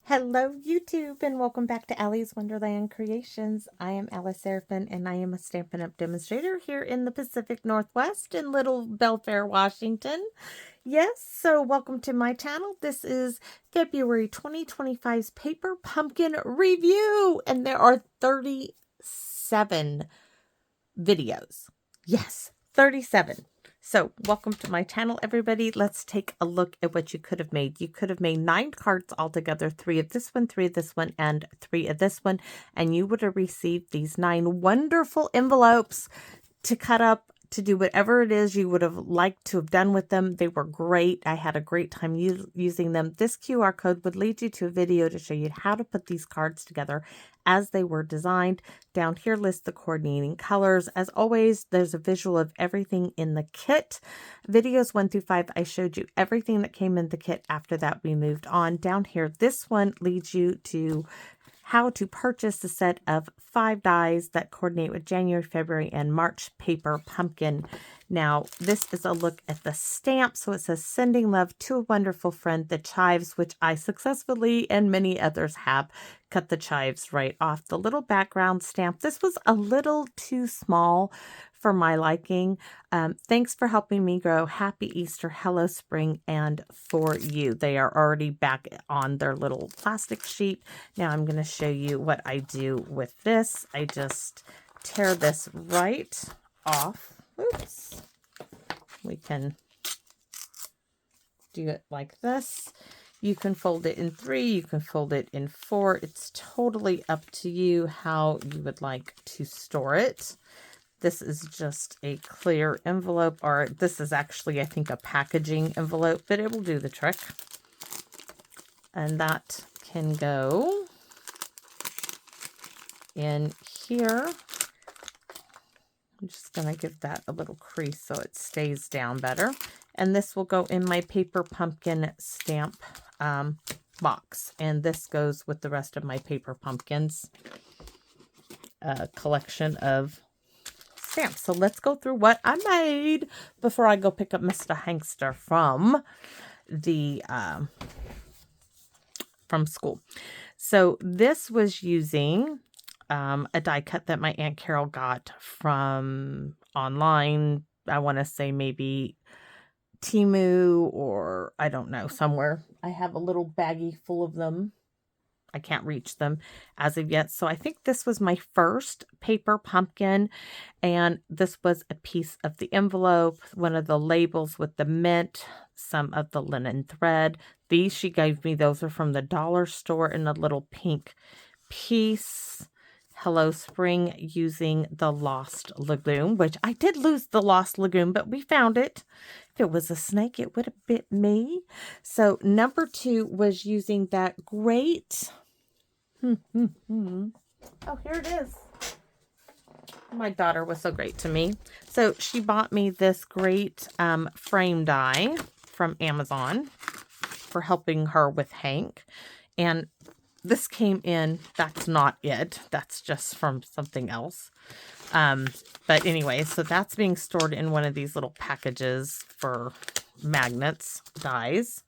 Hello, YouTube, and welcome back to Allie's Wonderland Creations. I am Alice Seraphin, and I am a Stampin' Up! Demonstrator here in the Pacific Northwest in Little Belfair, Washington. Yes, so welcome to my channel. This is February 2025's Paper Pumpkin Review, and there are 37 videos. Yes, 37. So welcome to my channel, everybody. Let's take a look at what you could have made. You could have made 9 cards altogether, 3 of this one, 3 of this one, and 3 of this one. And you would have received these 9 wonderful envelopes to cut up, to do whatever it is you would have liked to have done with them. They were great. I had a great time using them. This QR code would lead you to a video to show you how to put these cards together as they were designed. Down here lists the coordinating colors. As always, there's a visual of everything in the kit. Videos 1 through 5, I showed you everything that came in the kit. After that, we moved on. Down here, this one leads you to how to purchase a set of 5 dies that coordinate with January, February, and March Paper Pumpkin. Now, this is a look at the stamp. So it says, "Sending love to a wonderful friend," the chives, which I successfully, and many others have, cut the chives right off. The little background stamp. This was a little too small for my liking. Thanks for helping me grow. Happy Easter, hello spring, and for you. They are already back on their little plastic sheet. Now I'm going to show you what I do with this. I just tear this right off. Oops. We can do it like this. You can fold it in 3, you can fold it in 4. It's totally up to you how you would like to store it. This is just a clear envelope, or this is actually, I think, a packaging envelope, but it will do the trick. And that can go in here. I'm just going to give that a little crease so it stays down better. And this will go in my Paper Pumpkin stamp box. And this goes with the rest of my Paper Pumpkins collection of stamps. So let's go through what I made before I go pick up Mr. Hankster from the from school. So this was using a die cut that my Aunt Carol got from online. I want to say maybe Temu, or I don't know, somewhere. I have a little baggie full of them. I can't reach them as of yet. So I think this was my first Paper Pumpkin, and this was a piece of the envelope, one of the labels with the mint, some of the linen thread. These she gave me, those are from the dollar store, in a little pink piece. Hello Spring, using the Lost Lagoon, which I did lose the Lost Lagoon, but we found it. If it was a snake, it would have bit me. So number 2 was using that great... Oh, here it is. My daughter was so great to me. So she bought me this great frame die from Amazon for helping her with Hank. And this came in, that's not it. That's just from something else. But anyway, so that's being stored in one of these little packages for magnets, dies.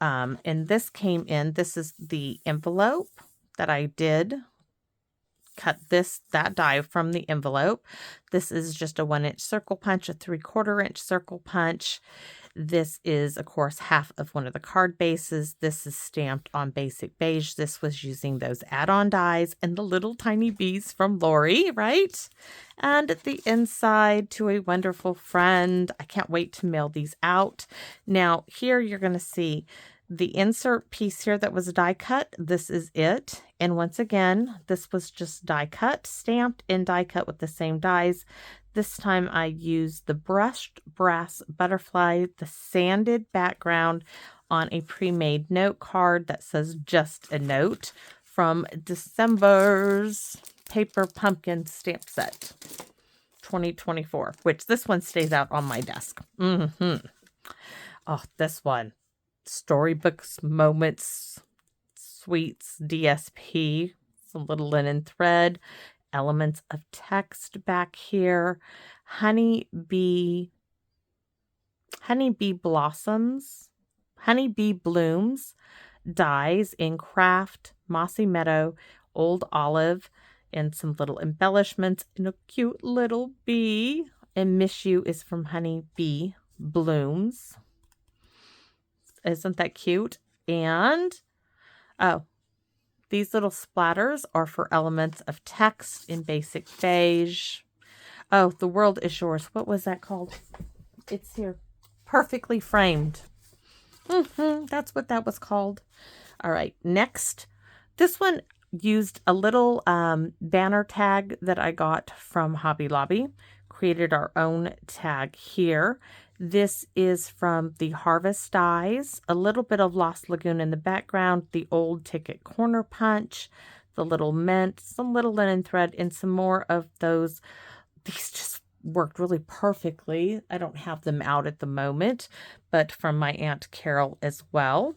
And this came in, this is the envelope that I did cut that die from the envelope. This is just a 1-inch circle punch, a 3/4 inch circle punch. This is, of course, half of one of the card bases. This is stamped on basic beige. This was using those add-on dies and the little tiny bees from Lori, right? And at the inside, "To a wonderful friend." I can't wait to mail these out. Now, here you're going to see the insert piece here that was die cut. This is it. And once again, this was just die cut, stamped and die cut with the same dies. This time I used the brushed brass butterfly, the sanded background on a pre-made note card that says "Just a Note" from December's Paper Pumpkin stamp set 2024, which this one stays out on my desk. Oh, this one. Storybooks, Moments, Sweets, DSP, some little linen thread, elements of text back here, honeybee blossoms, honeybee blooms, dies in Craft, Mossy Meadow, Old Olive, and some little embellishments and a cute little bee. And Miss You is from Honey Bee Blooms. Isn't that cute? And, oh, these little splatters are for elements of text in basic beige. Oh, The World Is Yours. What was that called? It's here. Perfectly Framed. That's what that was called. All right, next. This one used a little banner tag that I got from Hobby Lobby. Created our own tag here. This is from the Harvest Dies. A little bit of Lost Lagoon in the background. The Old Ticket Corner Punch. The little mint. Some little linen thread. And some more of those. These just worked really perfectly. I don't have them out at the moment, but from my Aunt Carol as well.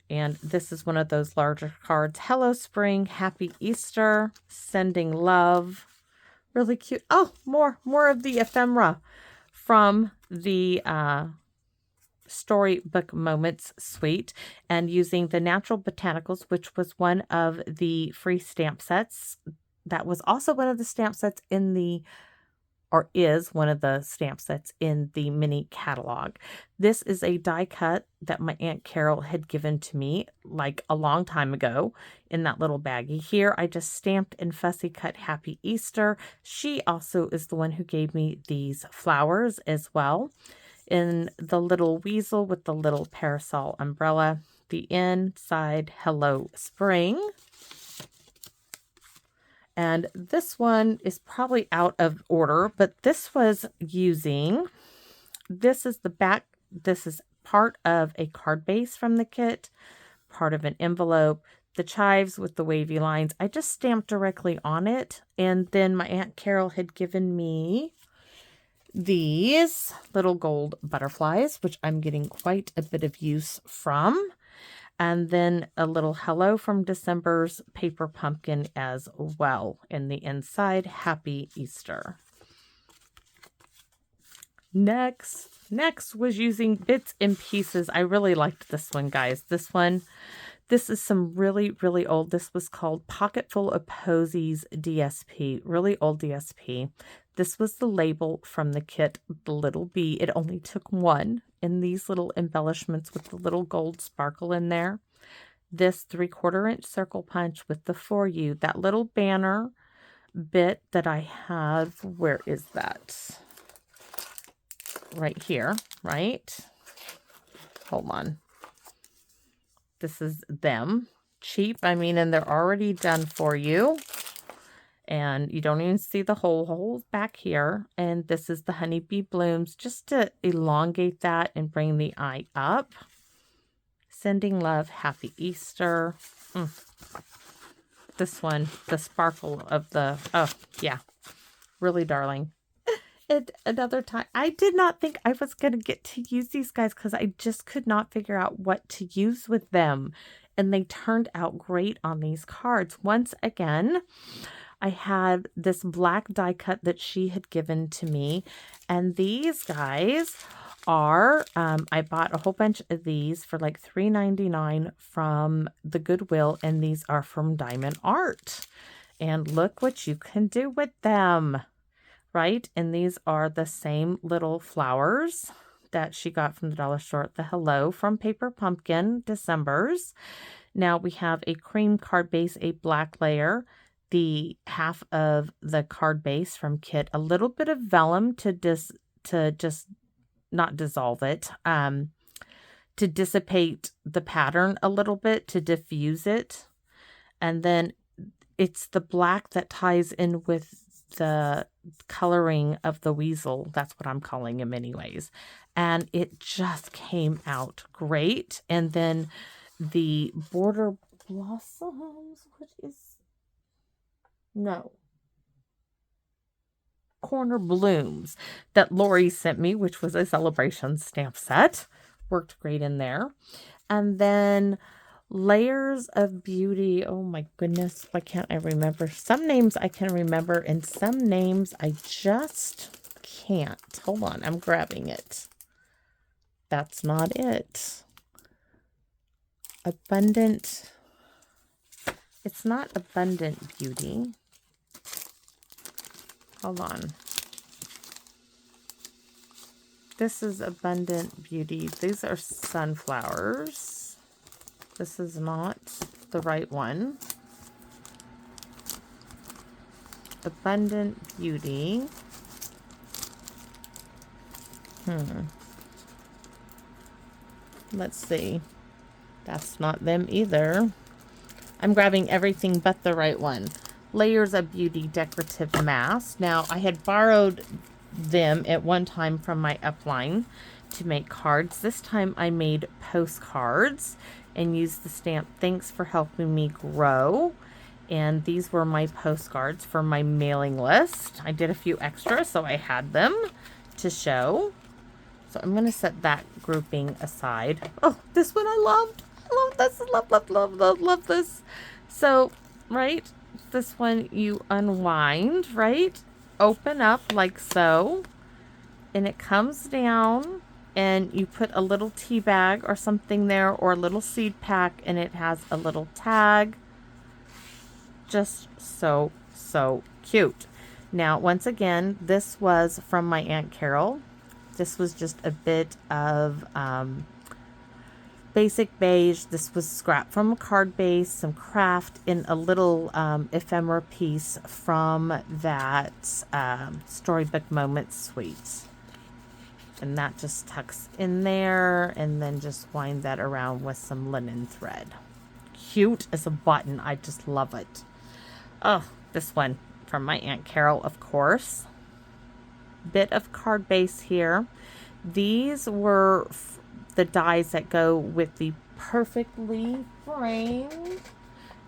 And this is one of those larger cards. Hello Spring, Happy Easter, Sending Love. Really cute. Oh, more of the ephemera from the Storybook Moments suite, and using the Natural Botanicals, which was one of the free stamp sets. That was also one of the stamp sets in the, or is one of the stamp sets in the mini catalog. This is a die cut that my Aunt Carol had given to me like a long time ago in that little baggie. Here I just stamped and fussy cut Happy Easter. She also is the one who gave me these flowers as well. In the little weasel with the little parasol umbrella. The inside Hello Spring. And this one is probably out of order, but this was using, this is the back, this is part of a card base from the kit, part of an envelope, the chives with the wavy lines. I just stamped directly on it. And then my Aunt Carol had given me these little gold butterflies, which I'm getting quite a bit of use from. And then a little hello from December's paper pumpkin as well. In the inside, Happy Easter. Next was using bits and pieces. I really liked this one, guys. This is some really, really old. This was called Pocketful of Posies DSP. Really old DSP. This was the label from the kit, the little bee. It only took one. In these little embellishments with the little gold sparkle in there. This 3/4 inch circle punch with the For You. That little banner bit that I have. Where is that? Right here, right? Hold on. This is them. Cheap, I mean, and they're already done for you. And you don't even see the holes back here. And this is the Honeybee Blooms, just to elongate that and bring the eye up. Sending Love, Happy Easter. This one, the sparkle of the, oh, yeah, really darling. And another time, I did not think I was going to get to use these guys because I just could not figure out what to use with them. And they turned out great on these cards. Once again, I had this black die cut that she had given to me. And these guys are, I bought a whole bunch of these for like $3.99 from the Goodwill. And these are from Diamond Art. And look what you can do with them, right? And these are the same little flowers that she got from the dollar store. The Hello from Paper Pumpkin, December's. Now we have a cream card base, a black layer, the half of the card base from Kit, a little bit of vellum to just not dissolve it, to dissipate the pattern a little bit, to diffuse it. And then it's the black that ties in with the coloring of the weasel. That's what I'm calling him anyways. And it just came out great. And then the border blossoms, which is, no, corner blooms that Lori sent me, which was a celebration stamp set. Worked great in there. And then Layers of Beauty. Oh my goodness, why can't I remember? Some names I can remember and some names I just can't. Hold on, I'm grabbing it. That's not it. Abundant. It's not Abundant Beauty. Hold on. This is Abundant Beauty. These are sunflowers. This is not the right one. Abundant Beauty. Let's see. That's not them either. I'm grabbing everything but the right one. Layers of Beauty Decorative Mask. Now, I had borrowed them at one time from my upline to make cards. This time I made postcards and used the stamp "Thanks for helping me grow." And these were my postcards for my mailing list. I did a few extras, so I had them to show. So I'm going to set that grouping aside. Oh, this one I loved. I love this. Love, love, love, love, love this. So, right, this one you unwind, right? Open up like so. And it comes down. And you put a little tea bag or something there, or a little seed pack. And it has a little tag. Just so, so cute. Now, once again, this was from my Aunt Carol. This was just a bit of basic beige. This was scrap from a card base, some craft in a little ephemera piece from that Storybook Moments suite. And that just tucks in there, and then just wind that around with some linen thread. Cute as a button. I just love it. Oh, this one from my Aunt Carol, of course. Bit of card base here. These were the dies that go with the perfectly framed.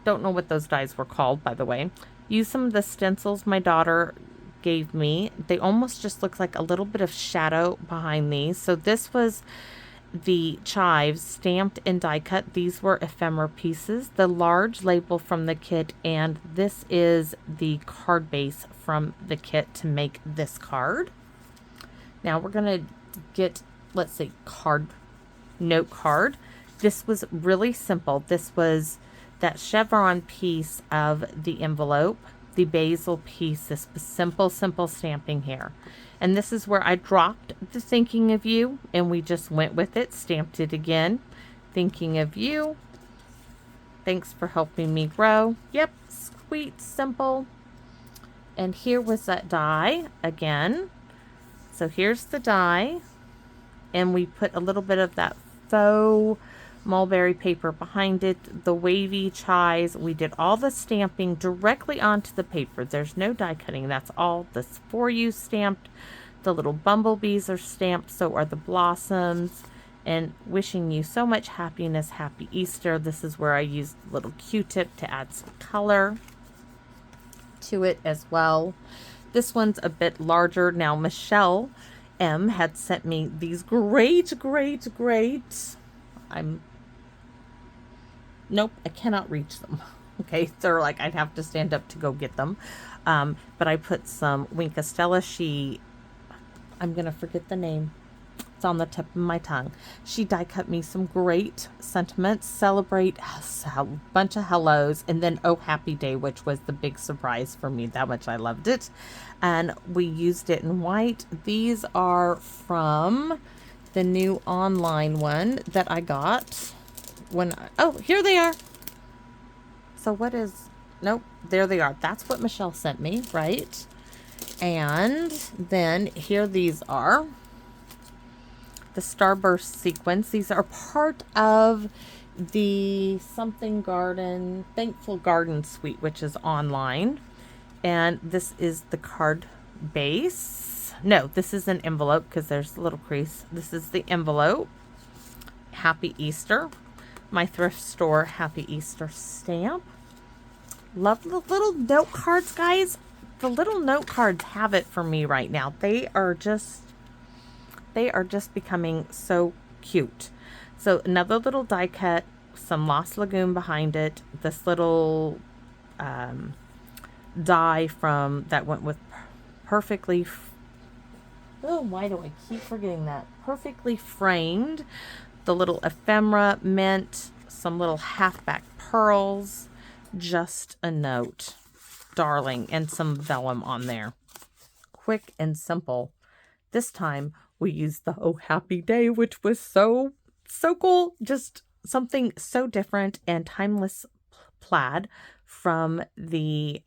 Don't know what those dies were called, by the way. Use some of the stencils my daughter gave me. They almost just look like a little bit of shadow behind these. So this was the chives stamped and die cut. These were ephemera pieces. The large label from the kit, and this is the card base from the kit to make this card. Now we're gonna get, let's see, note card. This was really simple. This was that chevron piece of the envelope, the basil piece. This was simple stamping here. And this is where I dropped the "Thinking of You," and we just went with it, stamped it again. "Thinking of you. Thanks for helping me grow." Yep, sweet, simple. And here was that die again. So here's the die. And we put a little bit of that faux mulberry paper behind it, the wavy chives. We did all the stamping directly onto the paper. There's no die cutting. That's all this "For You" stamped. The little bumblebees are stamped. So are the blossoms. And "Wishing you so much happiness. Happy Easter." This is where I used a little Q-tip to add some color to it as well. This one's a bit larger. Now, Michelle M had sent me these great. Nope, I cannot reach them. Okay, they're like, I'd have to stand up to go get them. But I put some Wink Estella. I'm going to forget the name. It's on the tip of my tongue. She die cut me some great sentiments. Celebrate, a bunch of hellos, and then "Oh Happy Day," which was the big surprise for me. That much I loved it. And we used it in white. These are from the new online one that I got oh, here they are. So nope, there they are. That's what Michelle sent me, right? And then here these are. The Starburst sequence. These are part of the Thankful Garden suite, which is online. And this is the card base. No, this is an envelope because there's a little crease. This is the envelope. Happy Easter. My thrift store Happy Easter stamp. Love the little note cards, guys. The little note cards have it for me right now. They are just becoming so cute. So another little die cut, some Lost Lagoon behind it. This little die from that went with perfectly. Why do I keep forgetting that? Perfectly framed. The little ephemera mint some little halfback pearls, just a note, darling, and some vellum on there. Quick and simple. This time we used the Oh Happy Day, which was so cool. Just something so different and timeless plaid from the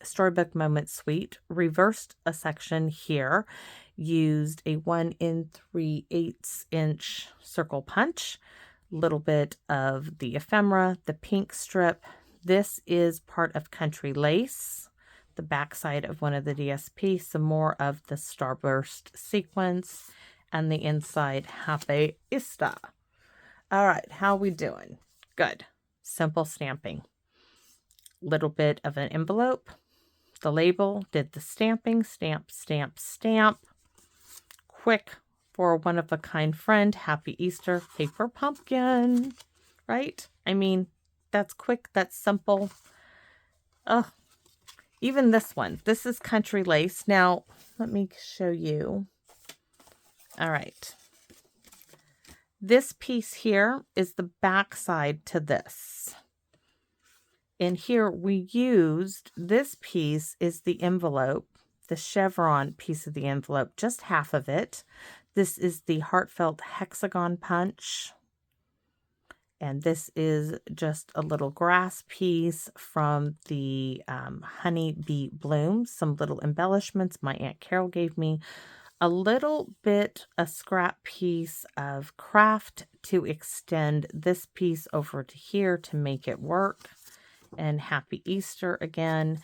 Storybook Moment Suite. Reversed a section here, used a 1 3/8 inch circle punch, little bit of the ephemera, the pink strip. This is part of Country Lace, the backside of one of the DSP, some more of the Starburst sequence, and the inside Happy Easter. All right, how we doing? Good. Simple stamping. Little bit of an envelope, the label, did the stamping, stamp, stamp, stamp. Quick for a one-of-a-kind friend, Happy Easter, paper pumpkin, right? I mean, that's quick, that's simple. Oh, even this one. This is Country Lace. Now, let me show you. All right. This piece here is the back side to this. And here we used, this piece is the envelope, the chevron piece of the envelope, just half of it. This is the heartfelt hexagon punch. And this is just a little grass piece from the Honey Bee Blooms, some little embellishments my Aunt Carol gave me. A little bit, a scrap piece of craft to extend this piece over to here to make it work. And Happy Easter again.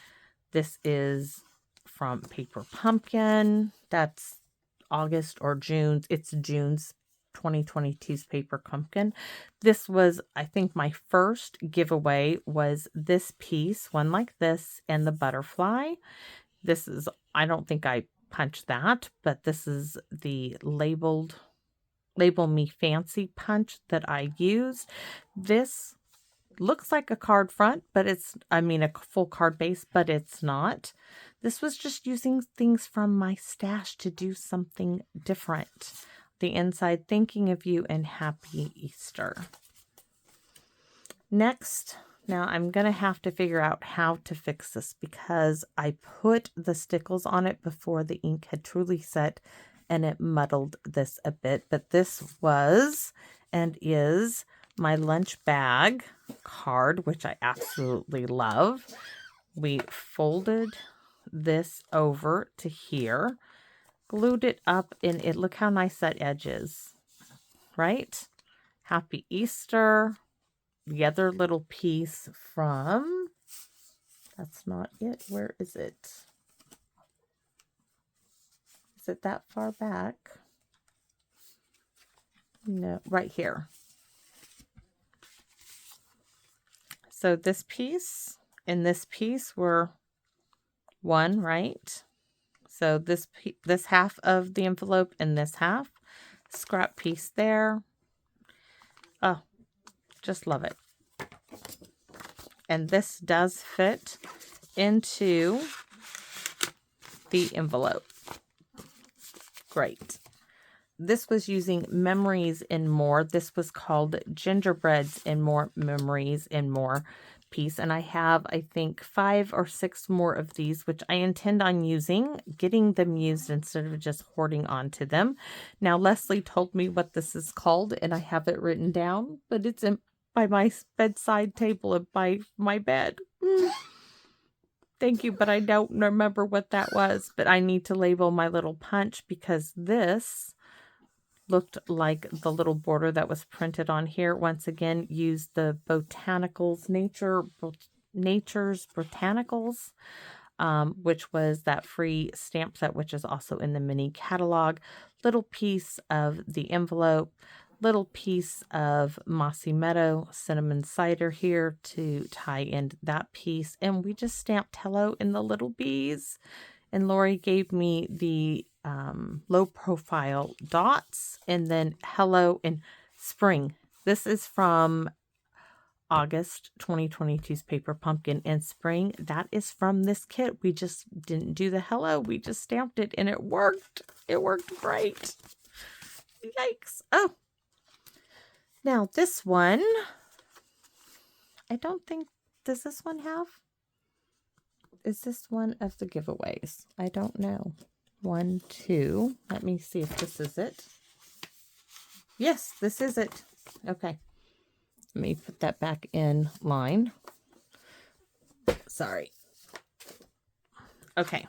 This is from Paper Pumpkin. That's August or June. It's June's 2022's Paper Pumpkin. This was, I think, my first giveaway was this piece, one like this, and the butterfly. This is, I don't think I punched that, but this is the Label Me Fancy punch that I used. This looks like a card front, but it's, I mean, a full card base, but it's not. This was just using things from my stash to do something different. The inside, thinking of you and Happy Easter. Next, now I'm going to have to figure out how to fix this because I put the stickles on it before the ink had truly set and it muddled this a bit. But this was and is my lunch bag card, which I absolutely love. We folded this over to here, glued it up in it. Look how nice that edge is, right? Happy Easter. The other little piece from, that's not it. Where is it? Is it that far back? No, right here. So this piece and this piece were one, right? So this half of the envelope and this half, scrap piece there. Oh, just love it. And this does fit into the envelope. Great. This was using Memories and More. This was called Gingerbreads and More Memories and More piece. And I have, I think, 5 or 6 more of these, which I intend on using, getting them used instead of just hoarding onto them. Now, Leslie told me what this is called, and I have it written down, but it's by my bedside table and by my bed. Thank you, but I don't remember what that was. But I need to label my little punch because this looked like the little border that was printed on here. Once again, used the Nature's Botanicals, which was that free stamp set, which is also in the mini catalog. Little piece of the envelope, little piece of Mossy Meadow cinnamon cider here to tie in that piece. And we just stamped hello in the little bees. And Lori gave me the low profile dots and then hello in spring. This is from August 2022's Paper Pumpkin and spring. That is from this kit. We just didn't do the hello. We just stamped it and it worked. It worked great. Yikes. Oh, now this one I don't think, does this one have? Is this one of the giveaways? I don't know. 1, 2. Let me see if this is it. Yes, this is it. Okay. Let me put that back in line. Sorry. Okay.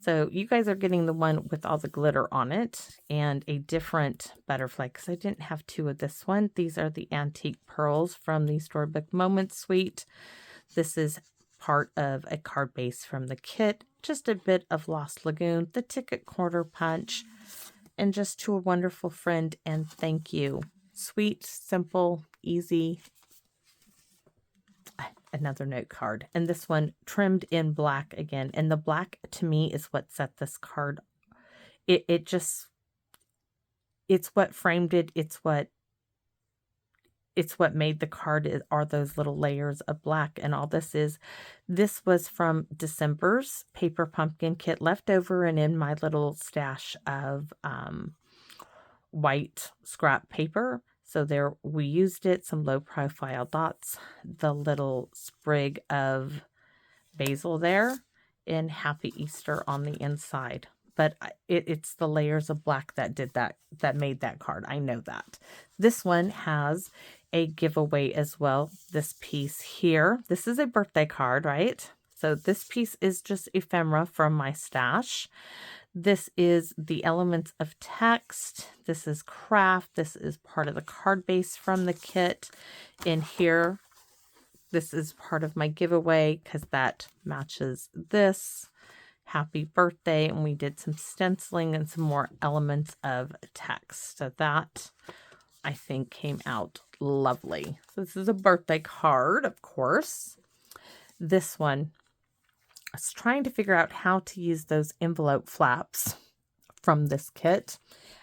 So you guys are getting the one with all the glitter on it and a different butterfly because I didn't have 2 of this one. These are the antique pearls from the Storybook Moments suite. This is part of a card base from the kit. Just a bit of Lost Lagoon, the ticket quarter punch, and just to a wonderful friend and thank you. Sweet, simple, easy. Another note card, and this one trimmed in black again, and the black to me is what set this card. It's what framed it. It's what made the card are those little layers of black. And all this was from December's Paper Pumpkin kit, left over and in my little stash of white scrap paper. So there, we used it, some low profile dots, the little sprig of basil there, and Happy Easter on the inside. But it's the layers of black that did that made that card. I know that. This one has a giveaway as well. This piece here, this is a birthday card, right? So this piece is just ephemera from my stash. This is the elements of text. This is craft. This is part of the card base from the kit. In here, this is part of my giveaway because that matches this. Happy birthday. And we did some stenciling and some more elements of text. So that, I think, came out lovely. So this is a birthday card, of course. This one, I was trying to figure out how to use those envelope flaps from this kit.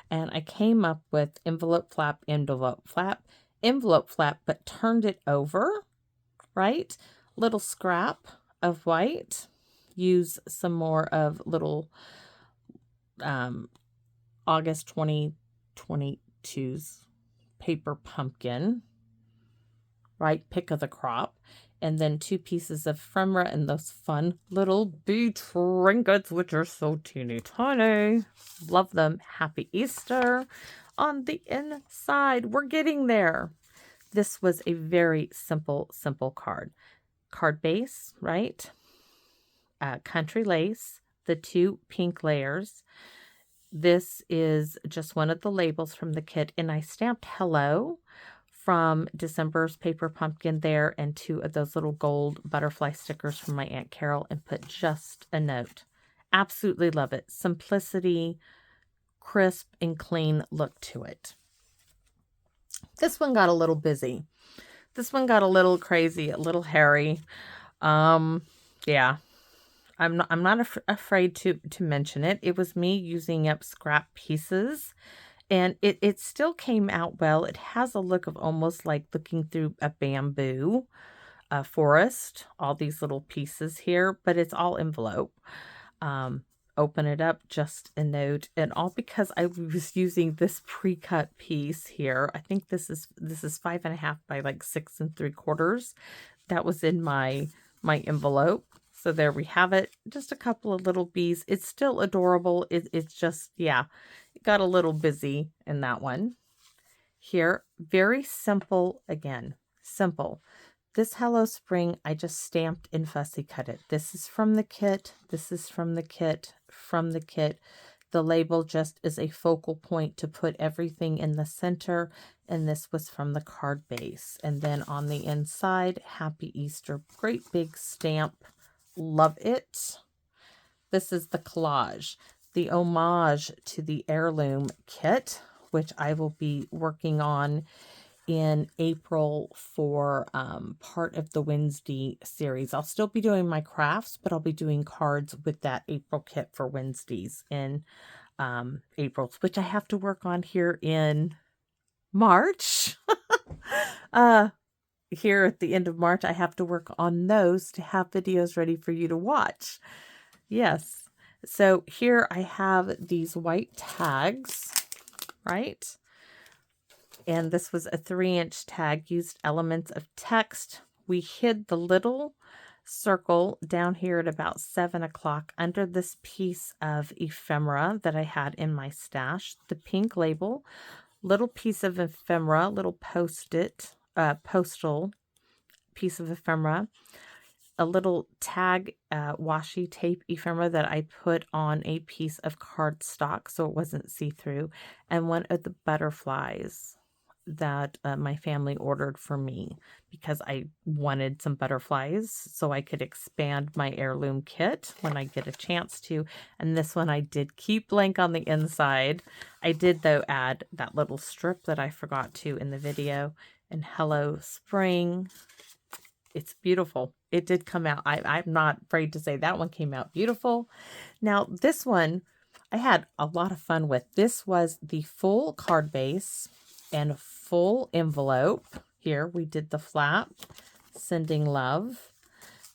And I came up with envelope flap, but turned it over, right? Little scrap of white. Use some more of little August 2022's Paper Pumpkin, right? Pick of the crop. And then 2 pieces of ephemera and those fun little bee trinkets, which are so teeny tiny. Love them. Happy Easter on the inside. We're getting there. This was a very simple card. Card base, right? Country lace, the 2 pink layers. This is just one of the labels from the kit, and I stamped hello from December's Paper Pumpkin there, and 2 of those little gold butterfly stickers from my Aunt Carol, and put just a note. Absolutely love it. Simplicity, crisp and clean look to it. This one got a little busy. This one got a little crazy, a little hairy. Yeah. I'm not afraid to mention it. It was me using up scrap pieces. And it still came out well. It has a look of almost like looking through a bamboo forest. All these little pieces here, but it's all envelope. Open it up, just a note, and all because I was using this pre-cut piece here. I think this is 5.5 by like 6 3/4. That was in my envelope. So there we have it. Just a couple of little bees. It's still adorable. It's just, yeah, it got a little busy in that one. Here, very simple again. Simple. This Hello Spring, I just stamped and fussy cut it. This is from the kit. This is from the kit. From the kit. The label just is a focal point to put everything in the center. And this was from the card base. And then on the inside, Happy Easter. Great big stamp. Love it. This is the collage, the homage to the heirloom kit, which I will be working on in April for part of the Wednesday series. I'll still be doing my crafts, but I'll be doing cards with that April kit for Wednesdays in April, which I have to work on here in March. Here at the end of March, I have to work on those to have videos ready for you to watch. Yes. So here I have these white tags, right? And this was a 3-inch tag, used elements of text, we hid the little circle down here at about 7 o'clock under this piece of ephemera that I had in my stash. The pink label, little piece of ephemera, little postal piece of ephemera, a little tag washi tape ephemera that I put on a piece of cardstock so it wasn't see-through, and one of the butterflies that my family ordered for me because I wanted some butterflies so I could expand my heirloom kit when I get a chance to. And this one I did keep blank on the inside. I did, though, add that little strip that I forgot to in the video. And Hello Spring. It's beautiful. It did come out. I'm not afraid to say that one came out beautiful. Now, this one I had a lot of fun with. This was the full card base and full envelope. Here we did the flap, sending love.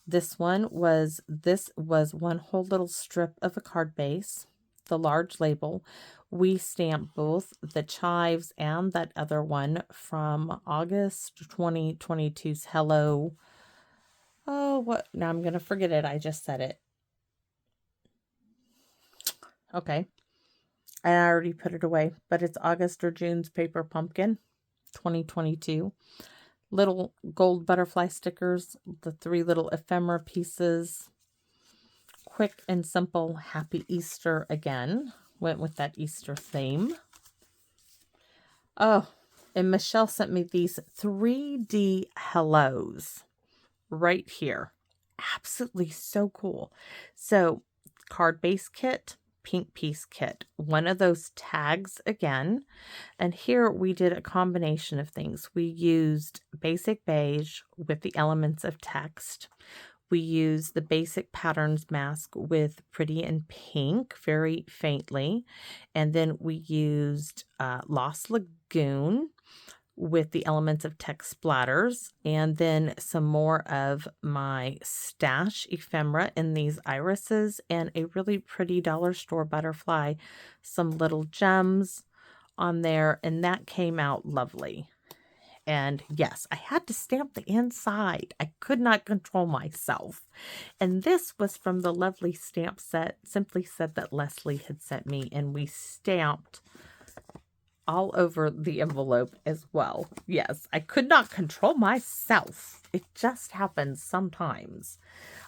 This was one whole little strip of a card base, the large label. We stamped both the chives and that other one from August 2022's Hello. Oh, what? Now I'm going to forget it. I just said it. Okay. I already put it away, but it's August or June's Paper Pumpkin 2022. Little gold butterfly stickers, the 3 little ephemera pieces. Quick and simple, Happy Easter again. Went with that Easter theme. Oh, and Michelle sent me these 3D hellos right here. Absolutely so cool. So, card base kit, pink piece kit, one of those tags again. And here we did a combination of things. We used basic beige with the elements of text. We used the basic patterns mask with pretty in pink, very faintly. And then we used Lost Lagoon with the elements of text splatters, and then some more of my stash ephemera in these irises, and a really pretty dollar store butterfly, some little gems on there, and that came out lovely. And yes, I had to stamp the inside. I could not control myself. And this was from the lovely stamp set, Simply Said, that Leslie had sent me, and we stamped all over the envelope as well. Yes, I could not control myself. It just happens sometimes.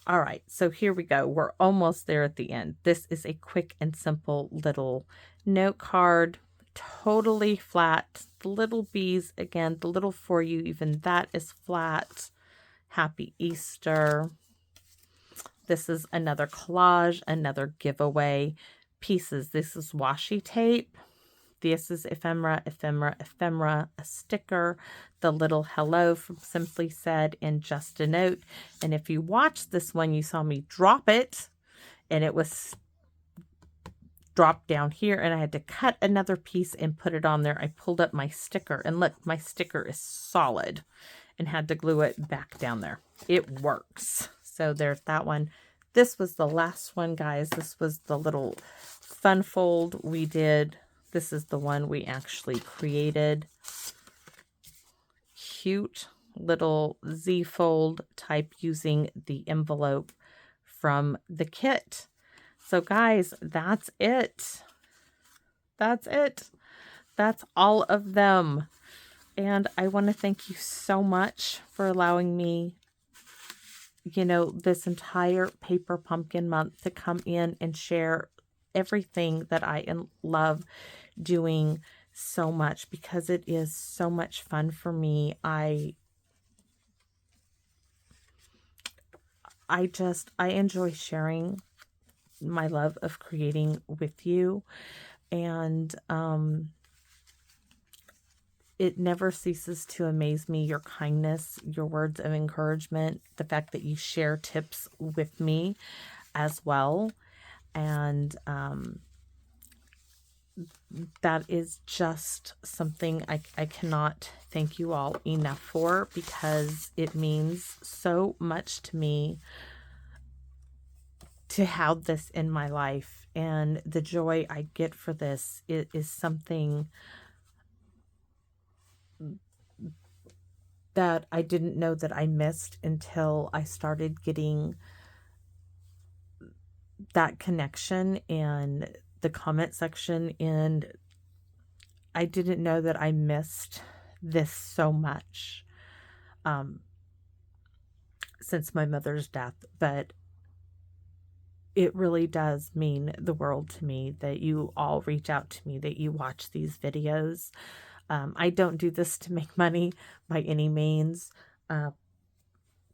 All right, so here we go. We're almost there at the end. This is a quick and simple little note card, totally flat. The little bees, again, the little for you, even that is flat. Happy Easter. This is another collage, another giveaway pieces. This is washi tape. This is ephemera, ephemera, ephemera, a sticker, the little hello from Simply Said, and just a note. And if you watched this one, you saw me drop it, and it was dropped down here, and I had to cut another piece and put it on there. I pulled up my sticker, and look, my sticker is solid, and had to glue it back down there. It works. So there's that one. This was the last one, guys. This was the little fun fold we did. This is the one we actually created. Cute little Z-fold type using the envelope from the kit. So guys, that's it. That's it. That's all of them. And I want to thank you so much for allowing me, this entire Paper Pumpkin month to come in and share everything that I love doing so much, because it is so much fun for me. I enjoy sharing my love of creating with you, and it never ceases to amaze me, your kindness, your words of encouragement, the fact that you share tips with me as well. And that is just something I cannot thank you all enough for, because it means so much to me to have this in my life, and the joy I get for this is something that I didn't know that I missed until I started getting that connection in the comment section, and I didn't know that I missed this so much since my mother's death. But it really does mean the world to me that you all reach out to me, that you watch these videos. I don't do this to make money by any means,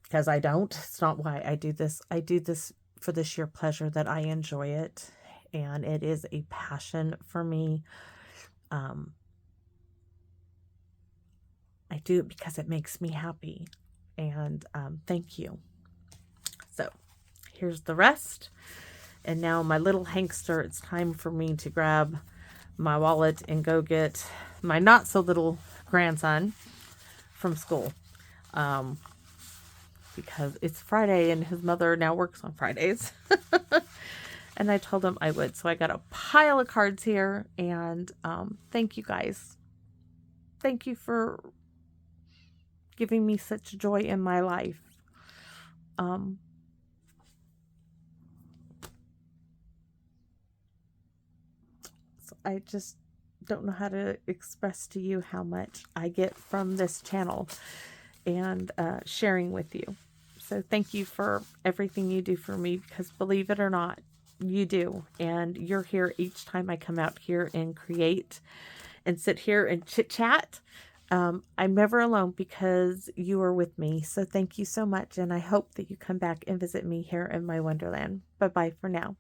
because I don't. It's not why I do this. I do this for the sheer pleasure that I enjoy it, and it is a passion for me. I do it because it makes me happy, and thank you. So here's the rest. And now my little Hankster, it's time for me to grab my wallet and go get my not so little grandson from school. Because it's Friday and his mother now works on Fridays. And I told him I would. So I got a pile of cards here, and thank you guys. Thank you for giving me such joy in my life. So I just don't know how to express to you how much I get from this channel and sharing with you. So thank you for everything you do for me, because believe it or not, you do. And you're here each time I come out here and create and sit here and chit chat. I'm never alone because you are with me. So thank you so much. And I hope that you come back and visit me here in my Wonderland. Bye-bye for now.